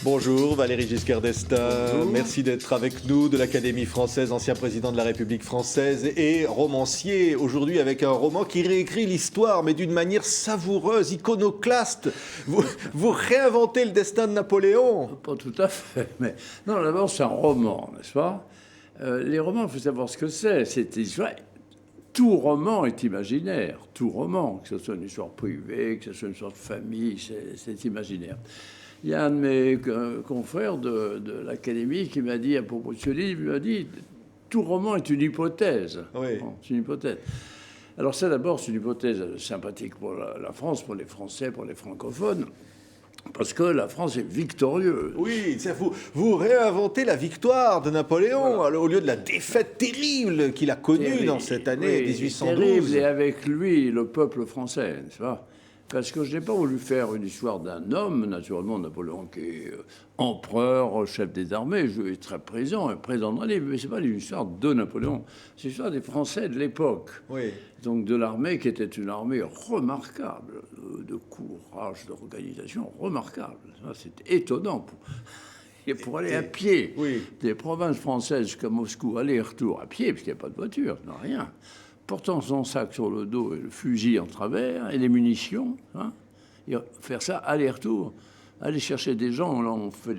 Bonjour Valéry Giscard d'Estaing, Bonjour. merci d'être avec nous de l'Académie française, ancien président de la République française et romancier, aujourd'hui avec un roman qui réécrit l'histoire mais d'une manière savoureuse, iconoclaste. Vous réinventez le destin de Napoléon. Pas tout à fait, mais non, d'abord c'est un roman, n'est-ce pas? Les romans, il faut savoir ce que c'est. C'est une histoire. Tout roman est imaginaire, tout roman, que ce soit une histoire privée, que ce soit une histoire de famille, c'est imaginaire. Il y a un de mes confrères de l'Académie qui m'a dit, à propos de ce livre, il m'a dit tout roman est une hypothèse. Oui. Bon, c'est une hypothèse. Alors ça, d'abord, c'est une hypothèse sympathique pour la France, pour les Français, pour les francophones, parce que la France est victorieuse. Oui, vous réinventez la victoire de Napoléon voilà. Au lieu de la défaite terrible qu'il a connue dans cette année 1812. Terrible, et avec lui, le peuple français, n'est-ce pas? Parce que je n'ai pas voulu faire une histoire d'un homme, naturellement, Napoléon qui est empereur, chef des armées, je est très présent dans les livres, mais ce n'est pas l'histoire de Napoléon, c'est l'histoire des Français de l'époque. Oui. Donc de l'armée qui était une armée remarquable, de courage, d'organisation remarquable. C'est étonnant pour aller à pied des provinces françaises jusqu'à Moscou, aller-retour à pied, parce qu'il n'y a pas de voiture, non, rien. Portant son sac sur le dos et le fusil en travers et les munitions, hein, et faire ça aller-retour, aller chercher des gens, là on fait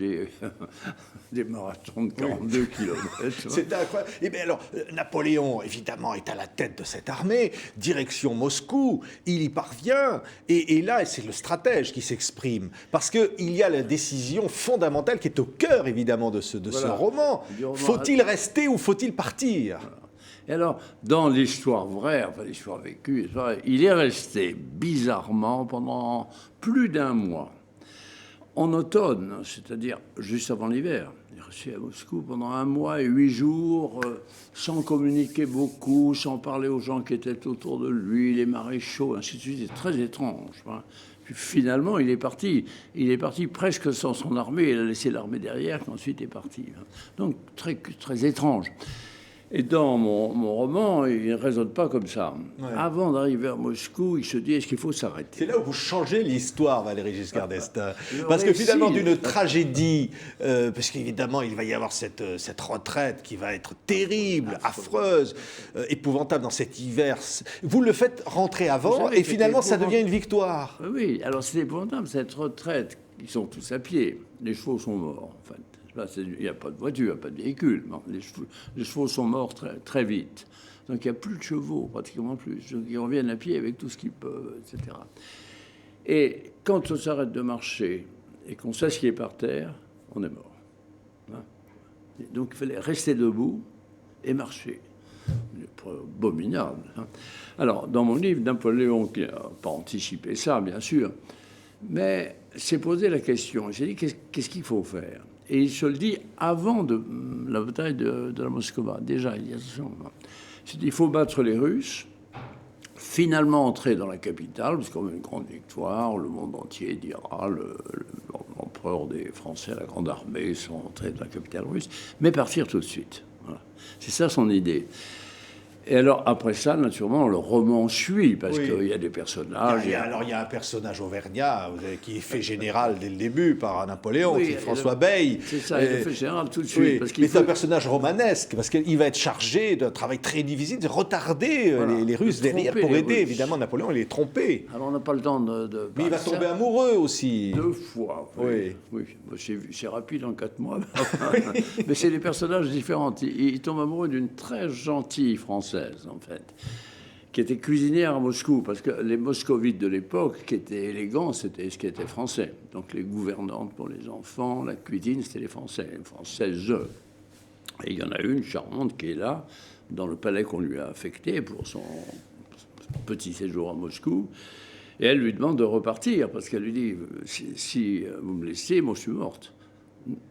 des marathons de 42 km. C'est incroyable. Et bien alors, Napoléon, évidemment, est à la tête de cette armée, direction Moscou, il y parvient, et là, c'est le stratège qui s'exprime, parce qu'il y a la décision fondamentale qui est au cœur, évidemment, de ce roman. Faut-il rester ou faut-il partir ? Voilà. Et alors, dans l'histoire vraie, enfin l'histoire vécue, il est resté bizarrement pendant plus d'un mois. En automne, c'est-à-dire juste avant l'hiver, il est resté à Moscou pendant 1 mois et 8 jours, sans communiquer beaucoup, sans parler aux gens qui étaient autour de lui, les maréchaux, ainsi de suite. C'est très étrange. Hein. Puis finalement, il est parti. Il est parti presque sans son armée. Il a laissé l'armée derrière, qui ensuite est parti. Donc, très, très étrange. Et dans mon roman, il ne raisonne pas comme ça. Ouais. Avant d'arriver à Moscou, il se dit, est-ce qu'il faut s'arrêter ? C'est là où vous changez l'histoire, Valéry Giscard d'Estaing. Parce que finalement, d'une tragédie, parce qu'évidemment, il va y avoir cette retraite qui va être terrible, affreuse, épouvantable dans cet hiver. Vous le faites rentrer avant et finalement, ça devient une victoire. Oui, alors c'est épouvantable, cette retraite. Ils sont tous à pied. Les chevaux sont morts, en fait. Là, il n'y a pas de voiture, il n'y a pas de véhicule. Bon, les chevaux sont morts très, très vite. Donc, il n'y a plus de chevaux, pratiquement plus. Donc, ils reviennent à pied avec tout ce qu'ils peuvent, etc. Et quand on s'arrête de marcher et qu'on s'assied par terre, on est mort. Hein? Donc, il fallait rester debout et marcher. Abominable. Hein? Alors, dans mon livre, Napoléon, qui n'a pas anticipé ça, bien sûr, mais s'est posé la question. Il s'est dit, qu'est-ce qu'il faut faire ? Et il se le dit avant la bataille de la Moscova. Déjà, il y a ça. Il s'est dit, il faut battre les Russes, finalement entrer dans la capitale, parce qu'on a une grande victoire, le monde entier dira, l'empereur des Français, la grande armée, sont entrés dans la capitale russe, mais partir tout de suite. Voilà. C'est ça son idée. Et alors, après ça, naturellement, le roman suit, parce qu'il y a des personnages. Il y a un personnage auvergnat qui est fait général dès le début par Napoléon, c'est François Beille. C'est ça, il est fait général tout de suite. Mais c'est un personnage romanesque, parce qu'il va être chargé d'un travail très difficile, de retarder les Russes derrière pour aider, évidemment, Napoléon, il est trompé. Alors, on n'a pas le temps Mais il va tomber amoureux aussi. 2 fois. Oui. C'est rapide en 4 mois. Mais c'est des personnages différents. Il tombe amoureux d'une très gentille Française, en fait, qui était cuisinière à Moscou, parce que les moscovites de l'époque, qui étaient élégants, c'était ce qui était français. Donc les gouvernantes pour les enfants, la cuisine, c'était les Françaises. Et il y en a une charmante qui est là, dans le palais qu'on lui a affecté pour son petit séjour à Moscou. Et elle lui demande de repartir, parce qu'elle lui dit, si vous me laissez, moi je suis morte.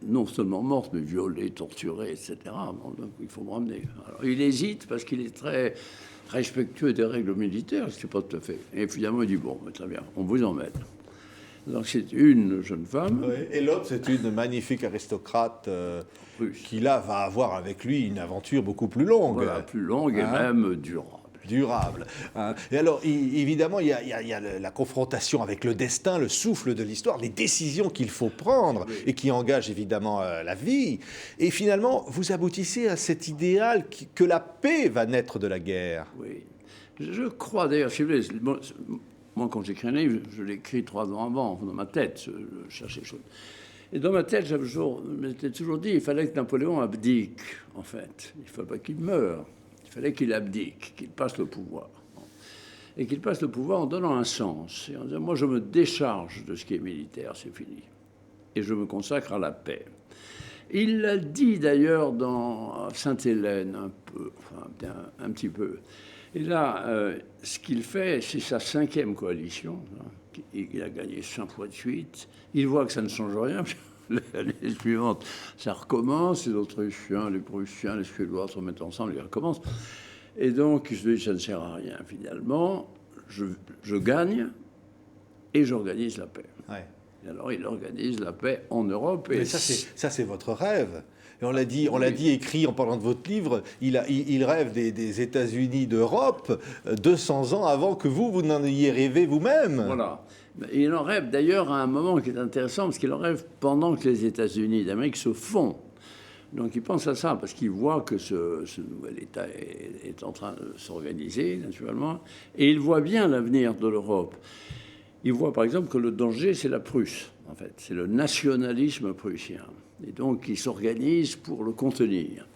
Non seulement morte, mais violée, torturée, etc. Bon, donc il faut me ramener. Alors, il hésite parce qu'il est très respectueux des règles militaires, ce qui n'est pas tout à fait. Et finalement, il dit, bon, très bien, on vous emmène. Donc c'est une jeune femme. Oui. Et l'autre, c'est une magnifique aristocrate qui, là, va avoir avec lui une aventure beaucoup plus longue. Voilà, plus longue et même durable. durable. Hein. Et alors, évidemment, il y a la confrontation avec le destin, le souffle de l'histoire, les décisions qu'il faut prendre et qui engagent évidemment la vie. Et finalement, vous aboutissez à cet idéal que la paix va naître de la guerre. Oui. Je crois d'ailleurs, si vous voulez, moi quand j'écris un livre, je l'écris 3 ans avant, dans ma tête, je cherchais les choses. Et dans ma tête, je m'étais toujours dit, il fallait que Napoléon abdique, en fait. Il ne fallait pas qu'il meure, il fallait qu'il abdique, qu'il passe le pouvoir. Et qu'il passe le pouvoir en donnant un sens. Et en disant, moi je me décharge de ce qui est militaire, c'est fini. Et je me consacre à la paix. Il l'a dit d'ailleurs dans Sainte-Hélène, un peu, enfin un petit peu. Et là, ce qu'il fait, c'est sa 5e coalition. Hein. Il a gagné 5 fois de suite. Il voit que ça ne change rien. L'année suivante, ça recommence. Les Autrichiens, les Prussiens, les Suédois se remettent ensemble, ils recommencent. Et donc, il se dit, ça ne sert à rien. Finalement, je gagne et j'organise la paix. Ouais. Et alors, il organise la paix en Europe. Et mais ça, c'est votre rêve. Et on l'a dit, écrit en parlant de votre livre, il rêve des États-Unis d'Europe 200 ans avant que vous n'en ayez rêvé vous-même. Voilà. Il en rêve d'ailleurs à un moment qui est intéressant, parce qu'il en rêve pendant que les États-Unis d'Amérique se font. Donc il pense à ça, parce qu'il voit que ce nouvel État est en train de s'organiser, naturellement, et il voit bien l'avenir de l'Europe. Il voit par exemple que le danger, c'est la Prusse, en fait. C'est le nationalisme prussien. Et donc, il s'organise pour le contenir.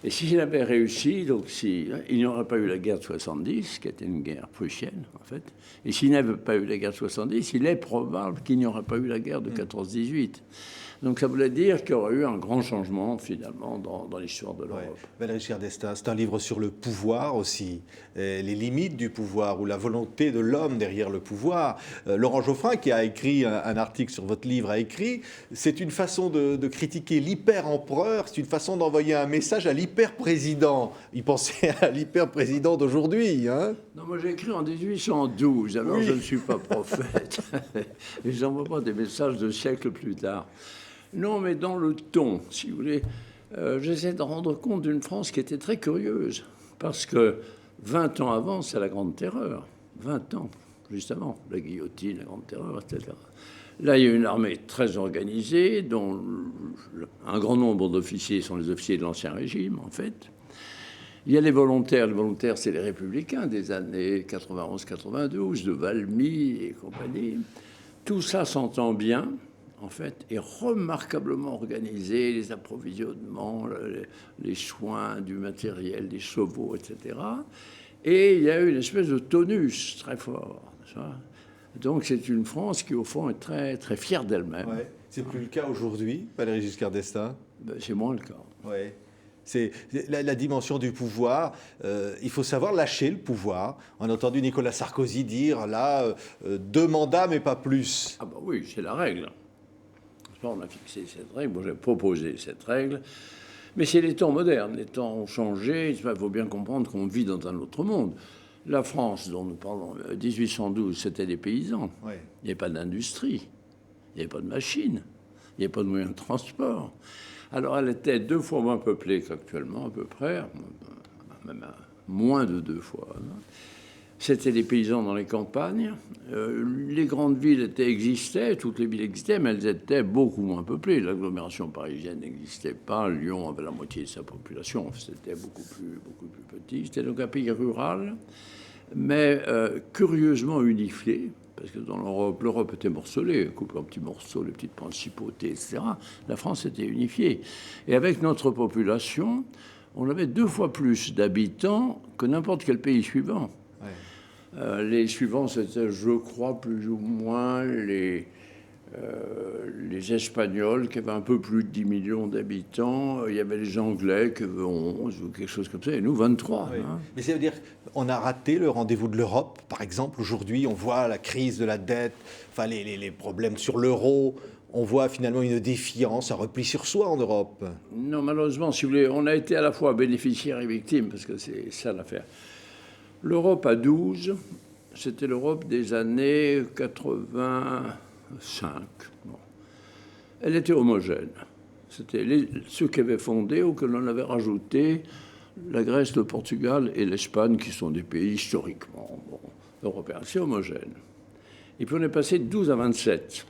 Et s'il avait réussi, donc il n'y aurait pas eu la guerre de 70, qui était une guerre prussienne, en fait. Et s'il n'avait pas eu la guerre de 70, il est probable qu'il n'y aurait pas eu la guerre de 14-18. Donc ça voulait dire qu'il y aurait eu un grand changement, finalement, dans l'histoire de l'Europe. Ouais. Valéry Giscard d'Estaing, c'est un livre sur le pouvoir aussi, les limites du pouvoir ou la volonté de l'homme derrière le pouvoir. Laurent Geoffrin, qui a écrit un article sur votre livre, a écrit « C'est une façon de critiquer l'hyper-empereur, c'est une façon d'envoyer un message à l'hyper-président. » Il pensait à l'hyper-président d'aujourd'hui. Hein. Non, moi j'ai écrit en 1812, alors oui. Je ne suis pas prophète. Et je n'envoie pas des messages de siècles plus tard. Non, mais dans le ton, si vous voulez, j'essaie de rendre compte d'une France qui était très curieuse. Parce que 20 ans avant, c'est la Grande Terreur. 20 ans, juste avant, la guillotine, la Grande Terreur, etc. Là, il y a une armée très organisée, dont un grand nombre d'officiers sont les officiers de l'Ancien Régime, en fait. Il y a les volontaires. Les volontaires, c'est les républicains des années 91-92, de Valmy et compagnie. Tout ça s'entend bien, en fait, est remarquablement organisé, les approvisionnements, les soins du matériel, des chevaux, etc. Et il y a eu une espèce de tonus très fort. Donc c'est une France qui, au fond, est très, très fière d'elle-même. Ouais. C'est plus le cas aujourd'hui, Valéry Giscard d'Estaing. C'est moins le cas. Ouais. C'est la dimension du pouvoir. Il faut savoir lâcher le pouvoir. On a entendu Nicolas Sarkozy dire, là, 2 mandats, mais pas plus. Ah bah oui, c'est la règle. On a fixé cette règle, moi j'ai proposé cette règle, mais c'est les temps modernes, les temps ont changé, il faut bien comprendre qu'on vit dans un autre monde. La France, dont nous parlons, 1812, c'était des paysans, Ouais. Il n'y avait pas d'industrie, il n'y avait pas de machines, il n'y avait pas de moyens de transport. Alors elle était 2 fois moins peuplée qu'actuellement, à peu près, même moins de 2 fois. C'était des paysans dans les campagnes. Les grandes villes existaient, toutes les villes existaient, mais elles étaient beaucoup moins peuplées. L'agglomération parisienne n'existait pas. Lyon avait la moitié de sa population. C'était beaucoup plus petit. C'était donc un pays rural, mais curieusement unifié. Parce que dans l'Europe était morcelée, coupée en petits morceaux, les petites principautés, etc. La France était unifiée. Et avec notre population, on avait 2 fois plus d'habitants que n'importe quel pays suivant. Les suivants, c'était, je crois, plus ou moins les Espagnols qui avaient un peu plus de 10 millions d'habitants. Il y avait les Anglais qui avaient 11 ou quelque chose comme ça, et nous, 23. Oui. Hein. Mais ça veut dire qu'on a raté le rendez-vous de l'Europe, par exemple. Aujourd'hui, on voit la crise de la dette, enfin les problèmes sur l'euro. On voit finalement une défiance, un repli sur soi en Europe. Non, malheureusement, si vous voulez, on a été à la fois bénéficiaire et victime, parce que c'est ça l'affaire. L'Europe à 12, c'était l'Europe des années 85. Bon. Elle était homogène. C'était ceux qui avaient fondé ou que l'on avait rajouté la Grèce, le Portugal et l'Espagne, qui sont des pays historiquement européens, c'est homogène. Et puis on est passé de 12 à 27.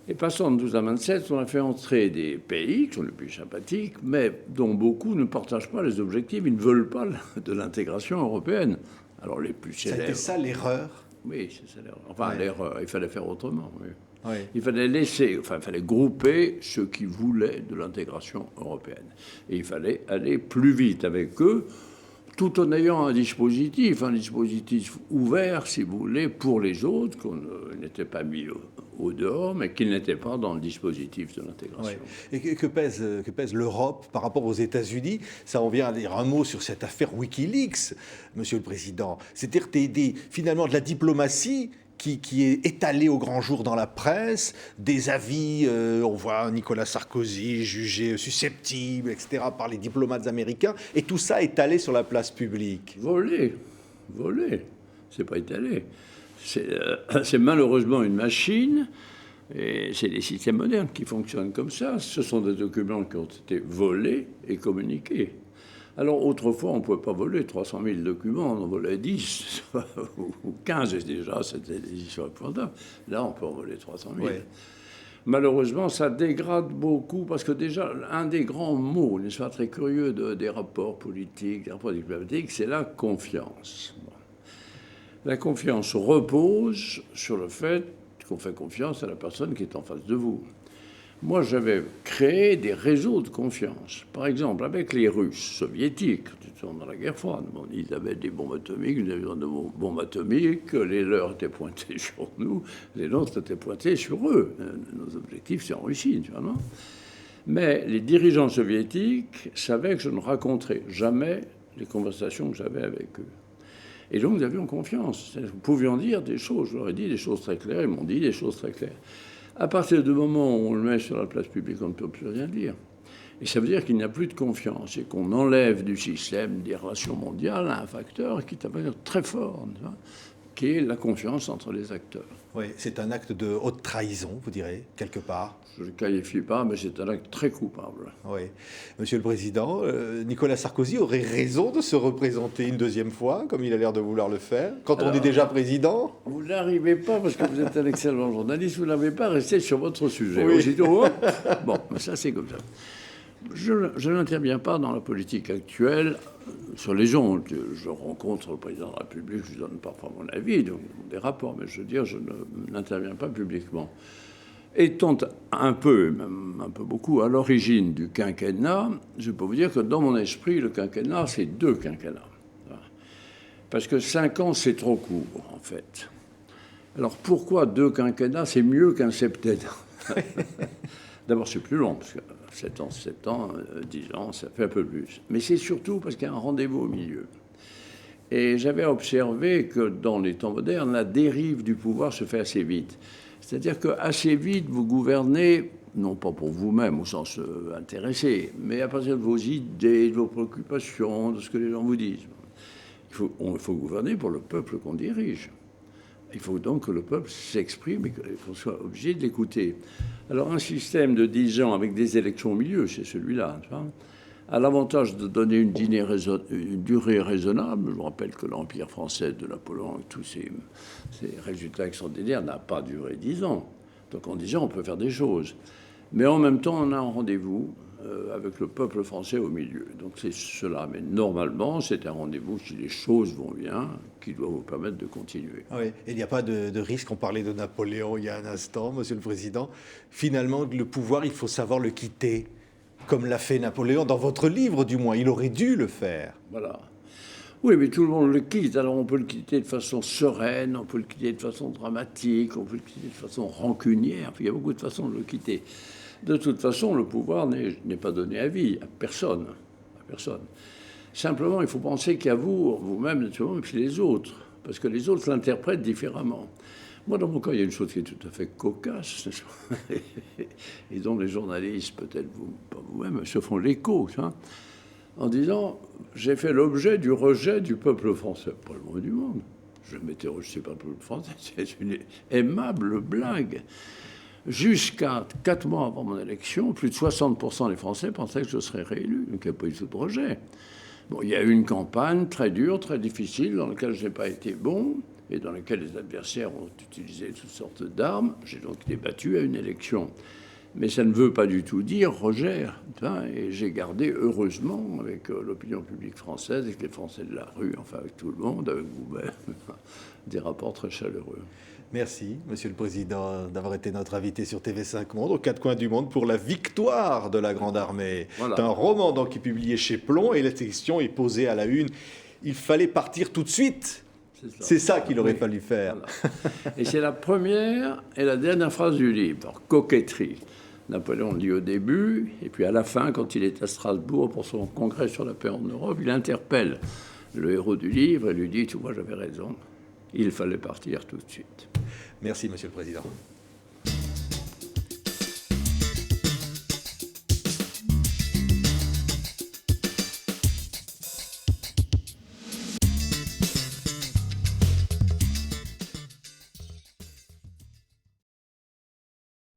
Et passant de 12 à 27, on a fait entrer des pays qui sont les plus sympathiques, mais dont beaucoup ne partagent pas les objectifs, ils ne veulent pas de l'intégration européenne. Alors les plus célèbres... C'était ça l'erreur? Oui, c'est ça l'erreur. Enfin, l'erreur, il fallait faire autrement, oui. Oui. Il fallait grouper ceux qui voulaient de l'intégration européenne. Et il fallait aller plus vite avec eux, tout en ayant un dispositif ouvert, si vous voulez, pour les autres, qu'on n'était pas mis au dehors, mais qui n'étaient pas dans le dispositif de l'intégration. Ouais. Et que pèse l'Europe par rapport aux États-Unis? Ça, on vient à dire un mot sur cette affaire Wikileaks, Monsieur le Président. C'est-à-dire finalement de la diplomatie qui est étalée au grand jour dans la presse, des avis, on voit Nicolas Sarkozy jugé susceptible, etc., par les diplomates américains, et tout ça étalé sur la place publique. Volé, c'est pas étalé. C'est malheureusement une machine, et c'est des systèmes modernes qui fonctionnent comme ça. Ce sont des documents qui ont été volés et communiqués. Alors, autrefois, on ne pouvait pas voler 300 000 documents, on en volait 10 ou 15, et déjà, c'était des histoires épouvantables. Là, on peut en voler 300 000. Ouais. Malheureusement, ça dégrade beaucoup, parce que déjà, un des grands mots, n'est-ce pas, très curieux des rapports politiques, des rapports diplomatiques, c'est la confiance. Bon. La confiance repose sur le fait qu'on fait confiance à la personne qui est en face de vous. Moi, j'avais créé des réseaux de confiance. Par exemple, avec les Russes soviétiques, dans la guerre froide, ils avaient des bombes atomiques, nous avions des bombes atomiques, les leurs étaient pointés sur nous, les nôtres étaient pointés sur eux. Nos objectifs, c'est en Russie, tu vois, non? Mais les dirigeants soviétiques savaient que je ne raconterais jamais les conversations que j'avais avec eux. Et donc, nous avions confiance. Nous pouvions dire des choses. Je leur ai dit des choses très claires, ils m'ont dit des choses très claires. À partir du moment où on le met sur la place publique, on ne peut plus rien dire. Et ça veut dire qu'il n'y a plus de confiance et qu'on enlève du système des relations mondiales un facteur qui est un facteur très fort, qui est la confiance entre les acteurs. Oui, c'est un acte de haute trahison, vous direz, quelque part. Je ne le qualifie pas, mais c'est un acte très coupable. Oui. Monsieur le Président, Nicolas Sarkozy aurait raison de se représenter une deuxième fois, comme il a l'air de vouloir le faire, quand on est déjà président? Vous n'arrivez pas, parce que vous êtes un excellent journaliste, vous n'avez pas resté sur votre sujet. Oui. Aussitôt, bon, mais ça c'est comme ça. Je n'interviens pas dans la politique actuelle sur les gens. Je rencontre le président de la République, je lui donne parfois mon avis, donc des rapports, mais je veux dire, je n'interviens pas publiquement. Étant un peu, même un peu beaucoup, à l'origine du quinquennat, je peux vous dire que dans mon esprit, le quinquennat, c'est 2 quinquennats. Parce que 5 ans, c'est trop court, en fait. Alors pourquoi 2 quinquennats, c'est mieux qu'un septennat? D'abord, c'est plus long, parce que 7 ans, 10 ans, ça fait un peu plus. Mais c'est surtout parce qu'il y a un rendez-vous au milieu. Et j'avais observé que dans les temps modernes, la dérive du pouvoir se fait assez vite. C'est-à-dire qu'assez vite, vous gouvernez, non pas pour vous-même au sens intéressé, mais à partir de vos idées, de vos préoccupations, de ce que les gens vous disent. Il faut gouverner pour le peuple qu'on dirige. Il faut donc que le peuple s'exprime et qu'on soit obligé de l'écouter. Alors un système de 10 ans avec des élections au milieu, c'est celui-là, a l'avantage de donner une durée raisonnable. Je vous rappelle que l'Empire français de Napoléon, avec tous ces résultats extraordinaires, n'a pas duré 10 ans. Donc en 10 ans, on peut faire des choses. Mais en même temps, on a un rendez-vous avec le peuple français au milieu. Donc c'est cela. Mais normalement, c'est un rendez-vous, si les choses vont bien, qui doit vous permettre de continuer. Oui, il n'y a pas de risque. On parlait de Napoléon il y a un instant, Monsieur le Président. Finalement, le pouvoir, il faut savoir le quitter. Comme l'a fait Napoléon, dans votre livre du moins, il aurait dû le faire. Voilà. Oui, mais tout le monde le quitte. Alors on peut le quitter de façon sereine, on peut le quitter de façon dramatique, on peut le quitter de façon rancunière. Il y a beaucoup de façons de le quitter. De toute façon, le pouvoir n'est pas donné à vie, à personne. Simplement, il faut penser qu'à vous, vous-même, naturellement, et puis les autres. Parce que les autres l'interprètent différemment. Moi, dans mon cas, il y a une chose qui est tout à fait cocasse, et dont les journalistes, peut-être pas vous-même, se font l'écho, en disant « j'ai fait l'objet du rejet du peuple français ». Pas le mot du monde. Je m'étais rejeté par le peuple français. C'est une aimable blague. Jusqu'à 4 mois avant mon élection, plus de 60% des Français pensaient que je serais réélu. Donc il n'y a pas eu de rejet. Bon, il y a eu une campagne très dure, très difficile, dans laquelle je n'ai pas été bon, et dans laquelle les adversaires ont utilisé toutes sortes d'armes. J'ai donc été battu à une élection. Mais ça ne veut pas du tout dire rejet. Et j'ai gardé, heureusement, avec l'opinion publique française, avec les Français de la rue, enfin avec tout le monde, avec vous-même, des rapports très chaleureux. Merci, Monsieur le Président, d'avoir été notre invité sur TV5 Monde, aux quatre coins du monde, pour la victoire de la Grande Armée. Voilà. C'est un roman donc, qui est publié chez Plomb, et la question est posée à la une. Il fallait partir tout de suite. C'est ça qu'il aurait fallu faire. Voilà. Et c'est la première et la dernière phrase du livre, coquetterie. Napoléon le dit au début, et puis à la fin, quand il est à Strasbourg pour son congrès sur la paix en Europe, il interpelle le héros du livre et lui dit « Tu vois, j'avais raison, il fallait partir tout de suite ». Merci, Monsieur le Président.